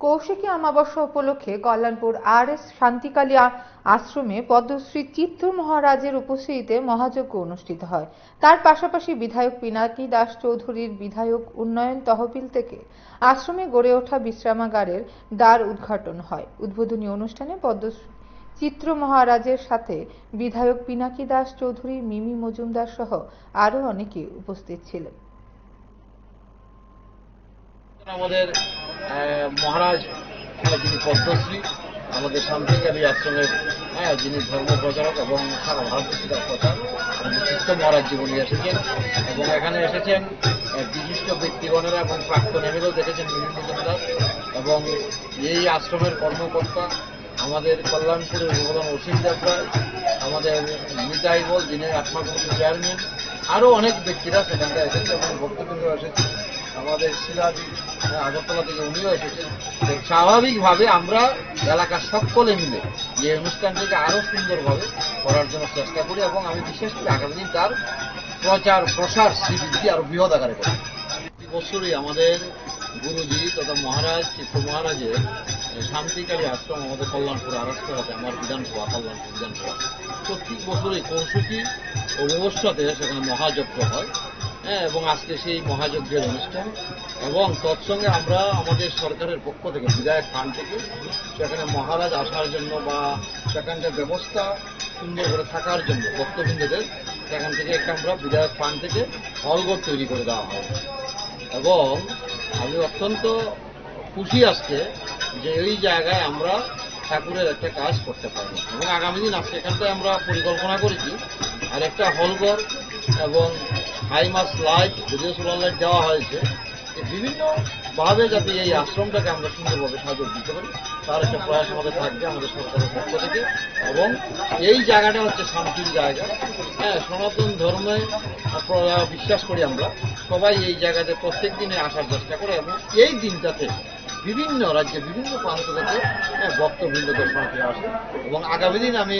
কৌশিকী অমাবস্যা উপলক্ষে কল্যাণপুর আর.এস. শান্তিকালী আশ্রমে পদ্মশ্রী চিত্র মহারাজের উপস্থিতিতে মহাযজ্ঞ অনুষ্ঠিত হয়। তার পাশাপাশি বিধায়ক পিনাকি দাস চৌধুরীর বিধায়ক উন্নয়ন তহবিল থেকে আশ্রমে গড়ে ওঠা বিশ্রামাগারের দ্বার উদ্ঘাটন হয়। উদ্বোধনী অনুষ্ঠানে পদ্মশ্রী চিত্র মহারাজের সাথে বিধায়ক পিনাকি দাস চৌধুরী, মিমি মজুমদার সহ আরো অনেকে উপস্থিত ছিলেন। আমাদের মহারাজ যিনি পদ্মশ্রী, আমাদের শান্তিকালী আশ্রমের যিনি ধর্ম প্রচারক এবং সারা ভারতবর্ষে তার প্রচার, চিত্ত মহারাজ জীবনী এসেছেন এবং এখানে এসেছেন বিশিষ্ট ব্যক্তিগণেরা এবং প্রাক্তন এমএলএও দেখেছেন মিমি মজুমদার এবং এই আশ্রমের কর্মকর্তা আমাদের কল্যাণপুরের ভগবান অসীম দেবরায়, আমাদের নিতাই বল যিনি আত্মা কমিটির চেয়ারম্যান, আরও অনেক ব্যক্তিরা সেখানটায় এসেছে এবং ভক্তবৃন্দ এসেছে। আমাদের শিলাজি আগরতলা থেকে উনিও এসেছেন। স্বাভাবিকভাবে আমরা এলাকার সকলে মিলে এই অনুষ্ঠানটিকে আরও সুন্দরভাবে করার জন্য চেষ্টা করি এবং আমি বিশেষ করে আগামী দিন তার প্রচার প্রসার শ্রীবৃদ্ধি আরও বৃহৎ আকারে করি। প্রতি বছরই আমাদের গুরুজি তথা মহারাজ চিত্র মহারাজের শান্তিকালী আশ্রম আমাদের কল্যাণপুর আরএসপুরাতে আমার বিধানসভা কল্যাণপুর বিধানসভা প্রত্যেক বছরই কৌশিকী অমাবস্যাতে সেখানে মহাযজ্ঞ হয় এবং আজকে সেই মহাযজ্ঞের অনুষ্ঠান এবং তৎসঙ্গে আমরা আমাদের সরকারের পক্ষ থেকে বিধায়ক ফান্ড থেকে সেখানে মহারাজ আসার জন্য বা সেখানকার ব্যবস্থা সুন্দর করে থাকার জন্য ভক্তবৃন্দদের সেখান থেকে একটা আমরা বিধায়ক ফান্ড থেকে হলঘর তৈরি করে দেওয়া হয় এবং আমি অত্যন্ত খুশি আজকে যে এই জায়গায় আমরা ঠাকুরের একটা কাজ করতে পারবো এবং আগামী দিন আজকে এখানটায় আমরা পরিকল্পনা করেছি আর একটা হলঘর এবং high mast light, video solar light দেওয়া হয়েছে বিভিন্নভাবে যাতে এই আশ্রমটাকে আমরা সুন্দরভাবে সাহায্য দিতে পারি তার একটা প্রয়াস আমাদের থাকবে আমাদের সরকারের পক্ষ থেকে এবং এই জায়গাটা হচ্ছে শান্তির জায়গা। সনাতন ধর্মে বিশ্বাস করি আমরা সবাই এই জায়গাতে প্রত্যেক দিনে আসার চেষ্টা করে এবং এই দিনটাতে বিভিন্ন রাজ্যে বিভিন্ন প্রান্ত থেকে ভক্তবৃন্দ দর্শনার্থীরা আসে এবং আগামী দিন আমি